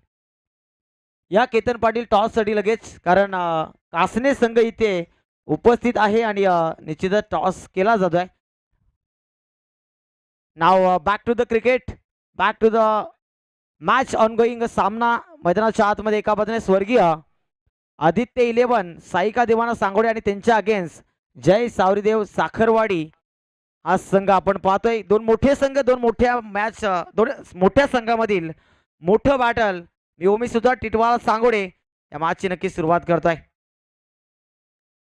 या केतन पाटील टॉस साठी लगेच, कारण कासने संघ इथे उपस्थित आहे आणि निश्चितच टॉस केला जातोय. नाव back to the cricket, back to the match on going. सामना मैदानाच्या आतमध्ये एका बाजूने स्वर्गीय आदित्य 11 साईका देवाना सांगोडे आणि त्यांच्या अगेन्स्ट जय सावरीदेव साखरवाडी हा संघ आपण पाहतोय. दोन मोठे संघ, दोन मोठ्या मॅच, दोन मोठ्या संघामधील मोठं बॅटल. मी ओमी सुद्धा टिटवाळा सांगोडे या मॅचची नक्की सुरुवात करतोय.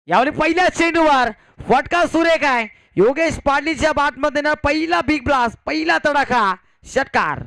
यावेळी पहिल्या चेंडूवर फटका सुरेख आहे. योगेश पाडलीच्या बॅटमध्ये पहिला बिग ब्लास्ट, पहिला तडाखा, षटकार.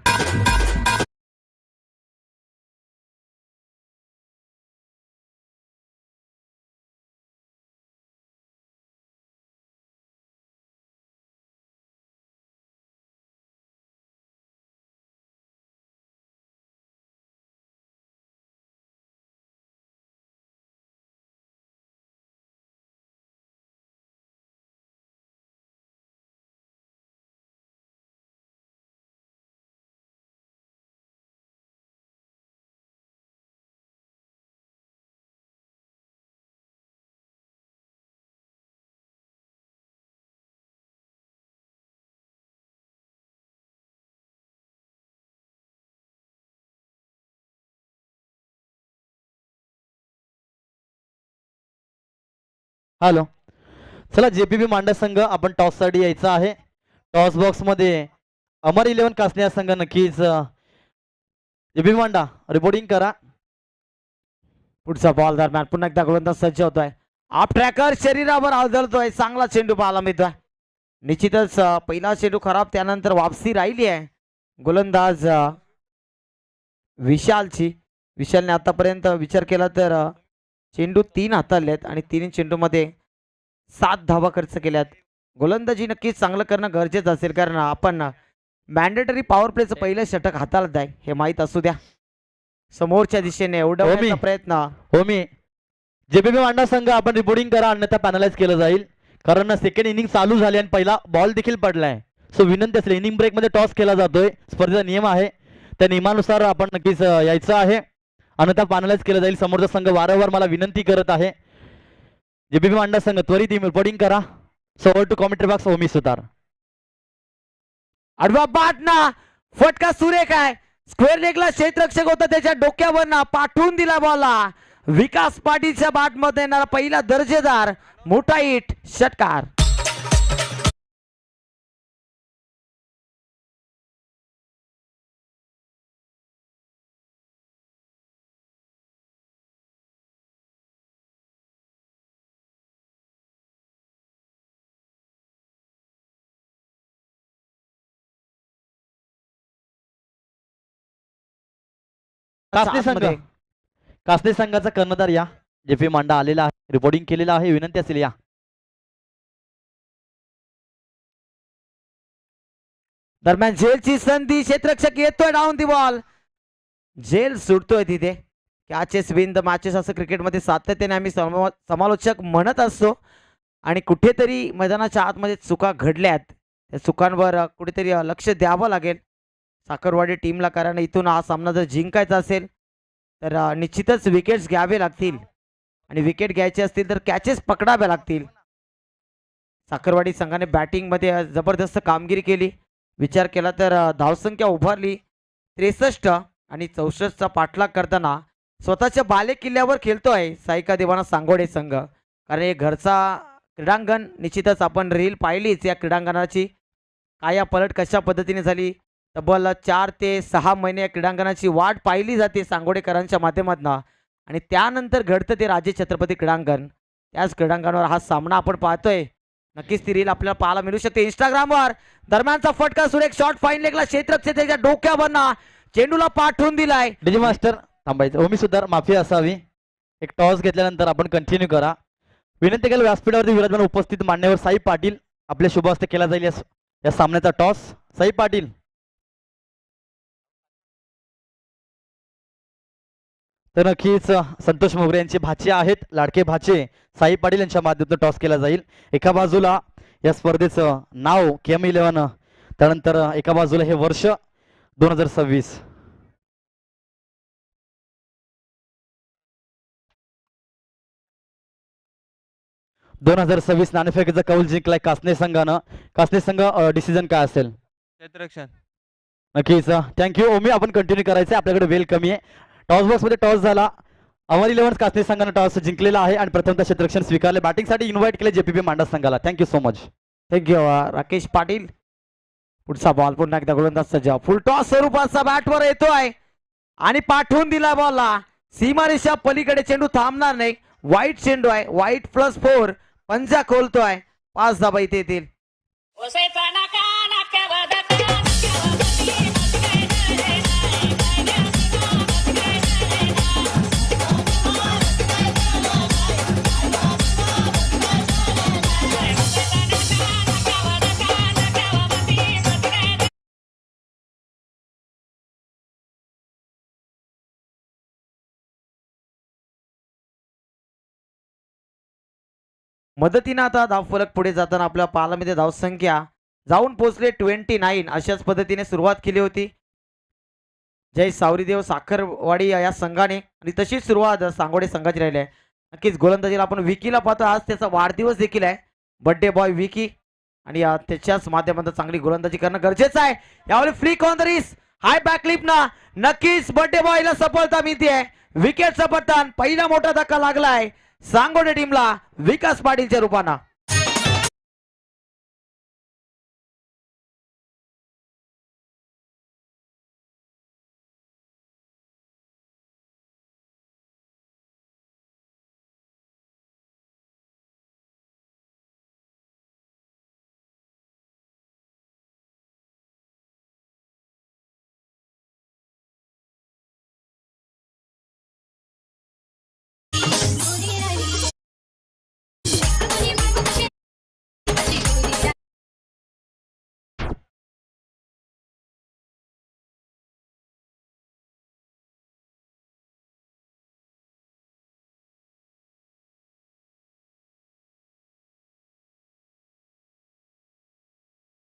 हॅलो, चला जेपीबी मांडा संघ आपण टॉस साठी यायचं आहे. टॉस बॉक्स मध्ये अमर 11 कासने संघ नक्कीच जेपीबी मांडा रिपोर्टिंग करा. पुढचा बॉल दरम्यान पुन्हा एकदा गोलंदाज सज्ज होतोय. आप ट्रॅकर शरीरावर आदळतोय. चांगला चेंडू पाहायला मिळतोय. निश्चितच पहिला चेंडू खराब, त्यानंतर वापसी राहिली आहे गोलंदाज विशालची. विशालने आतापर्यंत विचार केला तर चेंडू 3 हाताळलेत आणि 3 चेंडूमध्ये 7 धावा खर्च केल्यात. गोलंदाजी नक्कीच चांगलं करणं गरजेचं असेल, कारण आपण मॅन्डेटरी पॉवर प्लेचं पहिलं षटक हाताळत आहे हे माहीत असू द्या. समोरच्या दिशेने उडवण्याचा प्रयत्न. हो, मी जेपीबी मांडा संघ आपण रिपोर्टिंग करा, अन्यथा पॅनलाइज केलं जाईल, कारण सेकंड इनिंग चालू झाली आणि पहिला बॉल देखील पडलाय. सो विनंती असेल, इनिंग ब्रेक मध्ये टॉस केला जातोय, स्पर्धेचा नियम आहे, त्या नियमानुसार आपण नक्कीच यायचं आहे, अन्यथा पॅनलाइज केलं जाईल. समोरचा संघ वारंवार मला विनंती करत आहे. जेपीबी मांडा संघ त्वरित रिपोर्टिंग करा. सो टू कॉमेंट्री बॉक्स ओमी सुतार. आडवा बाट ना, फटका सुरेख आहे. स्क्वेअर लेगला क्षेत्ररक्षक होता, त्याच्या डोक्यावर ना पाठवून दिला बॉलला. विकास पाटीलच्या बाट मध्ये येणारा पहिला दर्जेदार मोठा हिट षटकार. कासने संघ, कासने संघाचा कर्णधार या. जेपी मांडा आलेला आहे, रिपोर्टिंग केलेला आहे, विनंती असेल या. दरम्यान झेलची संधी, क्षेत्ररक्षक येतोय डाऊन दी बॉल. झेल सुटतोय तिथे. कॅचेस विन द मॅचेस असं क्रिकेटमध्ये सातत्याने आम्ही समालोचक म्हणत असतो, आणि कुठेतरी मैदानाच्या आतमध्ये चुका घडल्यात, त्या चुकांवर कुठेतरी लक्ष द्यावं लागेल साखरवाडी टीमला, कारण इथून हा सामना जर जिंकायचा असेल तर निश्चितच विकेट्स घ्यावे लागतील, आणि विकेट घ्यायचे असतील तर कॅचेस पकडाव्या लागतील. साखरवाडी संघाने बॅटिंगमध्ये जबरदस्त कामगिरी केली. विचार केला तर धावसंख्या उभारली 63 आणि 64चा पाठलाग करताना स्वतःच्या बाले किल्ल्यावर खेळतोय साईका देवाना सांगोडे संघ, कारण हे घरचा क्रीडांगण. निश्चितच आपण रील पाहिलीच या क्रीडांगणाची काया पलट कशा पद्धतीने झाली. तब्बल 4 ते 6 महिने या क्रीडांगणाची वाट पाहिली जाते सांगोडेकरांच्या माध्यमातून, आणि त्यानंतर घडतं ते राजे छत्रपती क्रीडांगण. त्याच क्रीडांगणावर हा सामना आपण पाहतोय. नक्कीच ती रील आपल्याला पाहायला मिळू शकते इंस्टाग्रामवर. दरम्यानचा फटका सुरेख शॉट, फाईन लेगला क्षेत्ररक्षक त्याच्या डोक्यावरना चेंडूला पाठवून दिलाय. डीजे मास्टर थांबायचं, ओमी सुतार माफी असावी. एक टॉस घेतल्यानंतर आपण कंटिन्यू करा. विनंती केलं व्यासपीठावरती विराजमान उपस्थित मान्यवर साई पाटील, आपल्या शुभ हस्ते केला जाईल या सामन्याचा टॉस. साई पाटील. तर नक्कीच संतोष मोगरे यांचे भाचे आहेत, लाडके भाचे साई पाटील यांच्या माध्यमातून टॉस केला जाईल. एका बाजूला या स्पर्धेचं नाव KM11, त्यानंतर एका बाजूला हे वर्ष 2026. नाणेफेकीचा कौल जिंकलाय कासने संघानं. कासने संघ डिसिजन काय असेल? क्षेत्ररक्षण. नक्कीच थँक्यू ओमी. आपण कंटिन्यू करायचं, आपल्याकडे वेळ कमी आहे. टॉस बॉक्स मध्ये टॉस झाला, अमर 11 कासने संघानं टॉस जिंकलेला आहे आणि प्रथमतः क्षेत्ररक्षण स्वीकारले. बॅटिंगसाठी इन्व्हाइट केले जेपीबी मांडा संघाला. Thank you so much. Thank you Rakesh Patil. पुढचा बॉल पुन्हा एकदा गोलंदाज सज्ज, फुल टॉस स्वरूपाचा बॅटवर येतोय आणि पाठवून दिला बॉलला. सीमारेषा पलीकडे चेंडू थांबणार नाही. वाईट चेंडू आहे, वाईट +4, पंजा खोलतोय. 5 धाबा इथे येतील. मदतीनं आता धावफलक पुढे जाताना आपल्या पालामध्ये धावसंख्या जाऊन पोहोचले 29. अशाच पद्धतीने सुरुवात केली होती जय सावरीदेव साखरवाडी या संघाने, आणि तशीच सुरुवात सांगोडे संघाची राहिली आहे. नक्कीच गोलंदाजीला आपण विकीला पाहतो, आज त्याचा वाढदिवस देखील आहे. बर्थडे बॉय विकी, आणि त्याच्याच माध्यमातून चांगली गोलंदाजी करणं गरजेचं आहे. यावेळी फ्लिक ऑन द रिस, हाय बॅकलिप ना, नक्कीच बर्थडे बॉयला सफलता मिळते. विकेटचं पतन, पहिला मोठा धक्का लागलाय सांगोडे टीमला विकास पाटीलच्या रूपानं.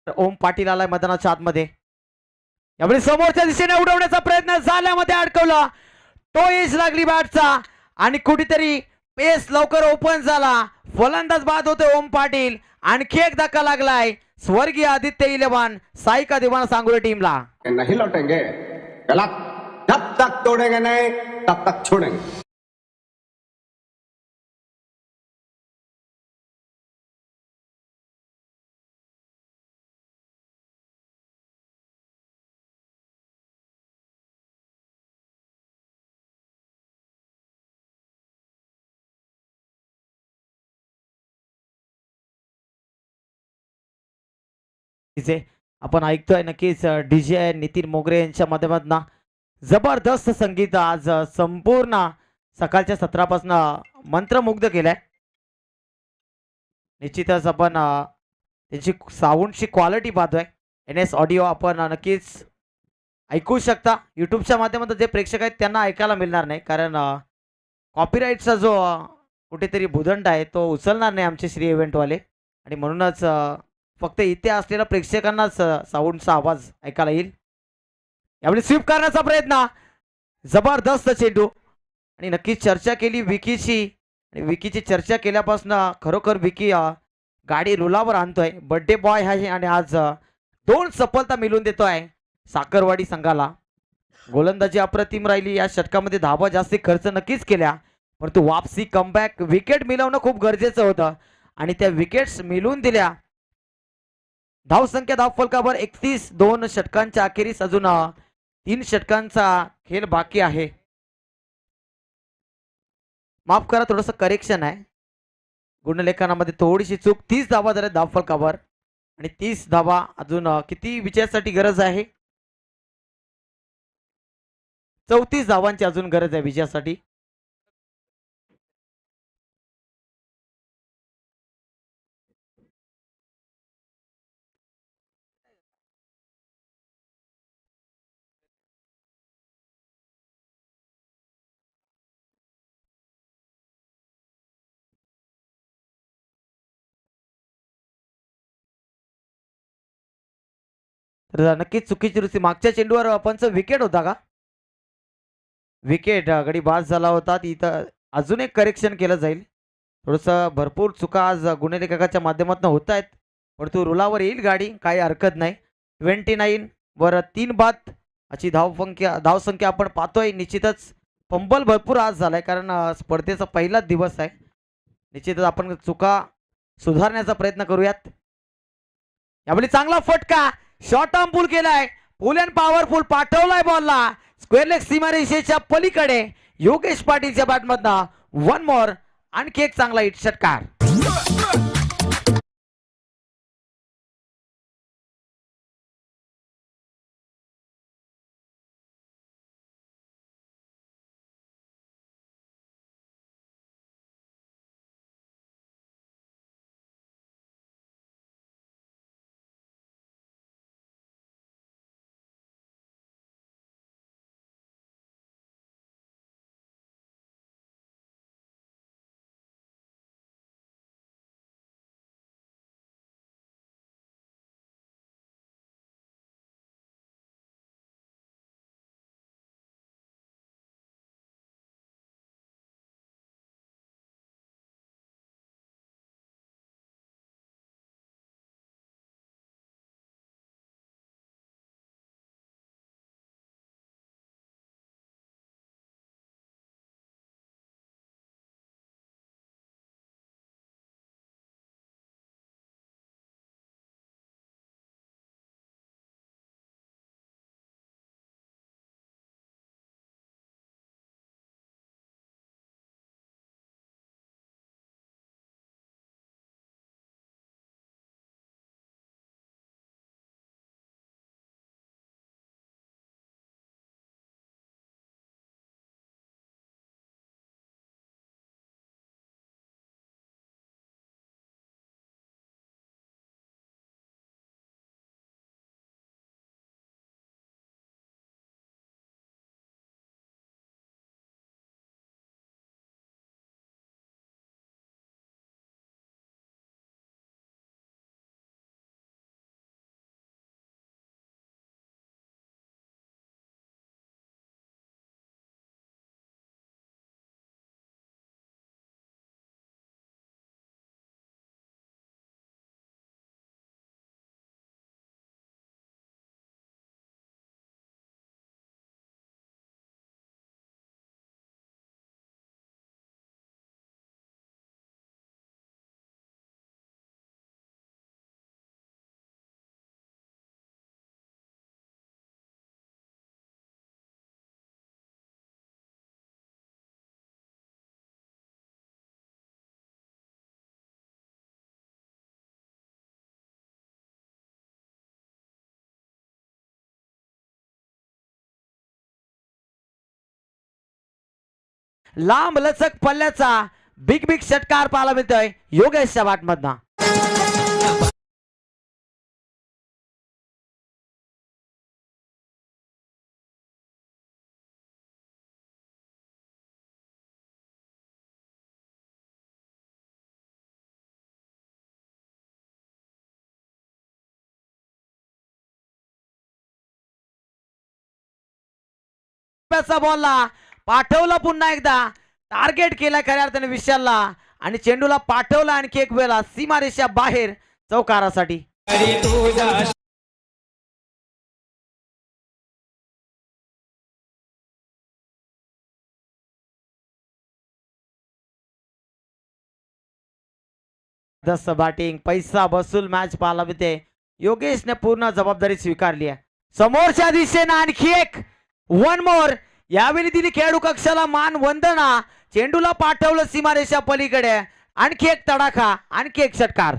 ओम पाटील आलाय मैदानाच्या आतमध्ये. यावेळी समोरच्या दिशेने उडवण्याचा प्रयत्न झाल्यामध्ये अडकवला. तो एज लागली बॅटचा आणि कुठेतरी पेस लवकर ओपन झाला. फलंदाज बाद होते ओम पाटील. आणखी एक धक्का लागलाय स्वर्गीय आदित्य इलेव्हन साईका दिवाना सांगोली टीमला. नहीं लौटेंगे, गलत. जब तक तोड़ेंगे नहीं तब तक छोड़ेंगे. तिचे आपण ऐकतोय नक्कीच डीजे नितीन मोगरे यांच्या माध्यमातून जबरदस्त संगीत आज संपूर्ण सकाळच्या सत्रापासून मंत्रमुग्ध केलंय. निश्चितच आपण त्यांची साऊंडची क्वालिटी पाहतोय. NS ऑडिओ आपण नक्कीच ऐकू शकता. युट्यूबच्या माध्यमातून जे प्रेक्षक आहेत त्यांना ऐकायला मिळणार नाही, कारण कॉपीराईटचा जो कुठेतरी भूदंड आहे तो उचलणार नाही आमचे श्री इव्हेंटवाले, आणि म्हणूनच फक्त इथे असलेल्या प्रेक्षकांनाच साऊंडचा आवाज ऐकायला येईल. यावेळी स्वीप करण्याचा प्रयत्न, जबरदस्त चेंडू, आणि नक्कीच चर्चा केली विकीची, आणि विकीची चर्चा केल्यापासून खरोखर विकी गाडी रुलावर आणतोय. बर्थडे बॉय आहे आणि आज 2 सफलता मिळवून देतोय साखरवाडी संघाला. गोलंदाजी अप्रतिम राहिली. या षटकामध्ये धावा जास्ती खर्च नक्कीच केल्या, परंतु वापसी कमबॅक विकेट मिळवणं खूप गरजेचं होतं आणि त्या विकेट्स मिळवून दिल्या. धावसंख्या धावफलकावर 31. 2 षटकांच्या अखेरीस अजून 3 षटकांचा खेळ बाकी आहे. माफ करा, थोडंसं करेक्शन आहे गुणलेखनामध्ये, थोडीशी चूक. 30 धावा झाल्या धावफलकावर आणि 30 धावा अजून किती विजयासाठी गरज आहे? 34 धावांची अजून गरज आहे विजयासाठी. तर नक्कीच चुकीची दुरुस्ती. मागच्या चेंडूवर पंच विकेट होता का? विकेट गडी बाद झाला होता. तिथं अजून एक करेक्शन केलं जाईल. थोडंसं भरपूर चुका आज गुणलेखकाच्या माध्यमातून होत आहेत, परंतु रुलावर येईल गाडी, काही हरकत नाही. 29 वर 3 बाद अशी धावसंख्या आपण पाहतोय. निश्चितच पंबल भरपूर आज झालाय, कारण स्पर्धेचा पहिलाच दिवस आहे. निश्चितच आपण चुका सुधारण्याचा प्रयत्न करूयात. यावेळी चांगला फटका, शॉर्ट आर्म पुल केलाय, पुल अँड पॉवरफुल पाठवलाय बॉलला स्क्वेअर लेग सीमारेषेच्या पलीकडे. योगेश पाटीलच्या बॅटमधनं 1 मोर, आणखी एक चांगला हिट षटकार. लांब लचक पल्ल्याचा बिग बिग षटकार पाहायला मिळतोय योगेशच्या बॅटमधनं. बॉलला पाठवला पुन्हा एकदा टार्गेट केला खऱ्या अर्थाने विशालला आणि चेंडूला पाठवला आणखी एक वेळा सीमारेषा बाहेर चौकारासाठी. जस बॅटिंग पैसा बसूल मॅच पाहायला मिळते. योगेशने पूर्ण जबाबदारी स्वीकारली आहे. समोरच्या दिशेने आणखी एक वन मोर. यावेळी दिली खेळाडू कक्षाला मान वंदना. चेंडूला पाठवलं सीमारेषा पलीकडे. आणखी एक तडाखा आणखी एक षटकार.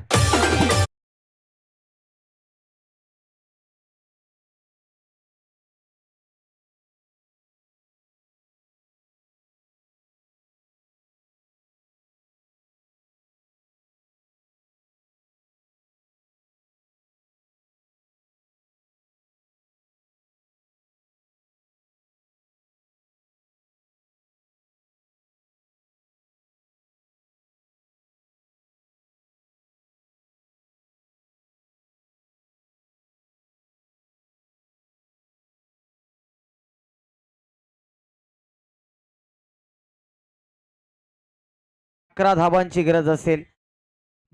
अकरा धावांची गरज असेल.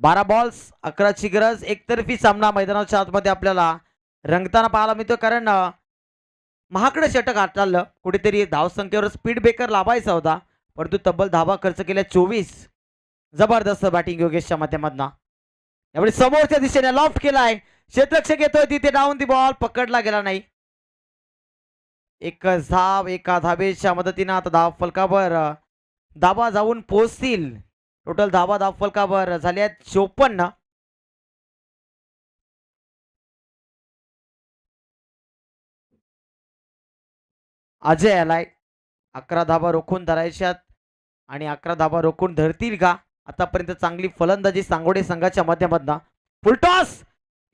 12 बॉल्स 11ची गरज. एकतर्फी सामना मैदानाच्या आतमध्ये आपल्याला रंगताना पाहायला मिळतो. कारण महाकडे षटक हाताळलं. कुठेतरी धावसंख्येवर स्पीड ब्रेकर लाभायचा होता परंतु तब्बल धावा खर्च केल्या 24. जबरदस्त बॅटिंग योगेशच्या माध्यमातून. यावेळी समोरच्या दिशेने लॉफ्ट केलाय. क्षेत्ररक्षक येतोय तिथे डाऊन दी बॉल पकडला गेला नाही. एक धाव एका धावेच्या मदतीने आता धाव फलकावर धावा जाऊन पोहोचतील. टोटल धावा धाव फलकावर झाल्या 54. अजय आलाय. 11 धावा रोखून धरायच्यात आणि 11 धावा रोखून धरतील का? आतापर्यंत चांगली फलंदाजी सांगोडे संघाच्या माध्यमातून. फुलटॉस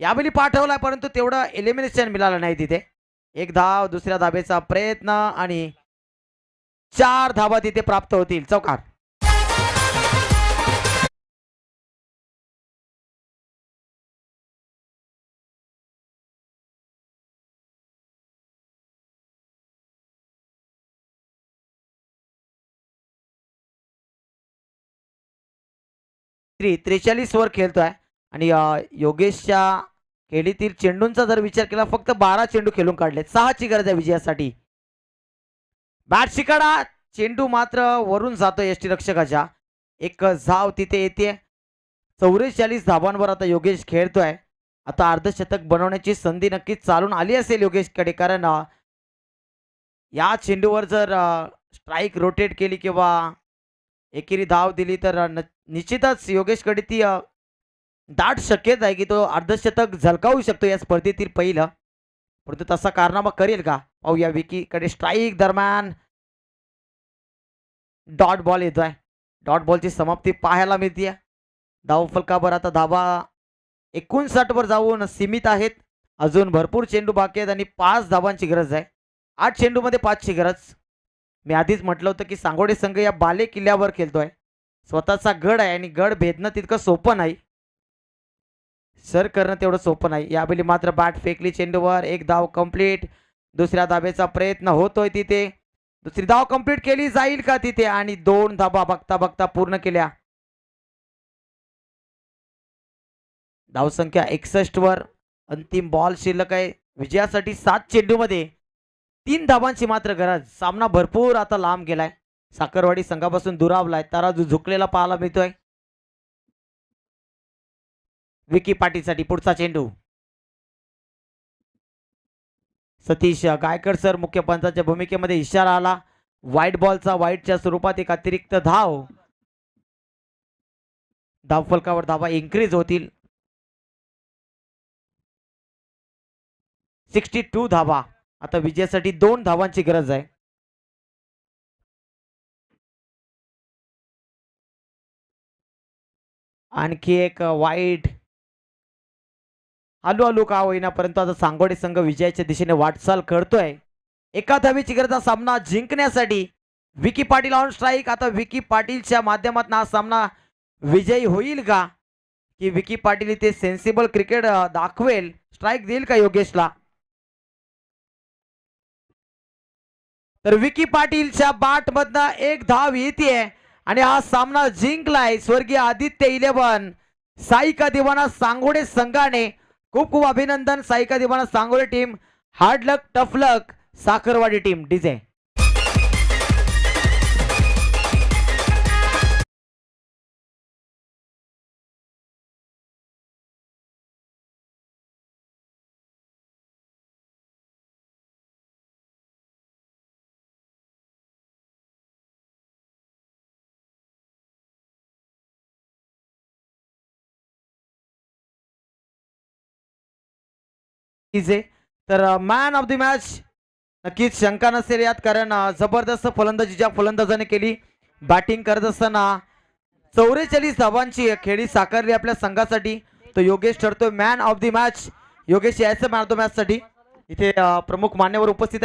यावेळी पाठवलाय परंतु तेवढं एलिमिनेशन मिळालं नाही तिथे. एक धाव दुसऱ्या धावेचा प्रयत्न आणि 4 धावा तिथे प्राप्त होतील. चौकार. त्रे 43 वर खेळतोय आणि योगेशच्या खेळीतील चेंडूंचा जर विचार केला फक्त 12 चेंडू खेळून काढले. 6ची गरज आहे विजयासाठी. Bat cicada. चेंडू मात्र वरून जातोय यष्टीरक्षकाच्या. एक धाव तिथे येते. 44 धावांवर आता योगेश खेळतोय. आता अर्धशतक बनवण्याची संधी नक्कीच चालून आली असेल योगेशकडे. कारण या चेंडूवर जर स्ट्राईक रोटेट केली किंवा एकेरी धाव दिली तर निश्चितच योगेशकडे ती दाट शक्यता आहे की तो अर्धशतक झलकावू शकतो या स्पर्धेतील पहिलं. परंतु तसा कारनामा करेल का पाहूया. विकीकडे स्ट्राईक दरम्यान डॉट बॉल येतोय. डॉट बॉलची समाप्ती पाहायला मिळते. धाव फलकावर आता धावा 59 वर जाऊन सीमित आहेत. अजून भरपूर चेंडू बाकी आहेत आणि 5 धावांची गरज आहे. 8 चेंडूमध्ये 5ची गरज. मी आधीच म्हटलं होतं की सांगोडे संघ या बाले किल्ल्यावर खेळतोय. स्वतःचा गड आहे आणि गड भेदणं तितकं सोपं नाही. सर करणं तेवढं सोपं नाही. यावेळी मात्र बॅट फेकली चेंडूवर. एक धाव कंप्लीट. दुसऱ्या धावेचा प्रयत्न होतोय तिथे. दुसरी धाव कंप्लीट केली जाईल का तिथे आणि 2 धावा बघता बघता पूर्ण केल्या. धावसंख्या 61 वर. अंतिम बॉल शिल्लक आहे. विजयासाठी 7 चेंडूमध्ये 3 धावांची मात्र गरज. सामना भरपूर आता लांब गेलाय. साखरवाडी संघापासून दुरावलाय. तराजू झुकलेला पाहायला मिळतोय. विकी पाटीलसाठी पुढचा चेंडू. सतीश गायकर सर मुख्य पंचाच्या भूमिकेमध्ये इशारा आला. व्हाईट बॉलचा. व्हाईटच्या स्वरूपात एक अतिरिक्त धाव. धावफलकावर धावा इन्क्रीज होतील. 62 धावा. आता विजयासाठी 2 धावांची गरज आहे. आणखी एक वाईट हलू का होईना, परंतु आता सांगोडे संघ विजयाच्या दिशेने वाटचाल करतोय. एका धावेची गरज हा सामना जिंकण्यासाठी. Vicky Patil on strike. आता विकी पाटीलच्या माध्यमातून हा सामना विजयी होईल का, की विकी पाटील इथे सेन्सिबल क्रिकेट दाखवेल, स्ट्राईक देईल का योगेशला. तर विकी पाटीलच्या बाट मधनं एक धाव येते आणि हा सामना जिंकलाय स्वर्गीय आदित्य 11 साईका दिवाना सांगोडे संघाने. खूप खूप अभिनंदन साईका दिवाना सांगोडे टीम. हार्ड लक टफ लक साखरवाडी टीम. डीजे तर मॅन ऑफ द मॅच नक्कीच शंका नसेल यात, कारण जबरदस्त फलंदाजी ज्या फलंदाजाने केली. बॅटिंग करत असताना 44 धावांची खेळी साकारली आपल्या संघासाठी. तो योगेश ठरतोय man of the match. Yogesh यायचं मॅन ऑफ द मॅच साठी. इथे प्रमुख मान्यवर उपस्थित आहेत.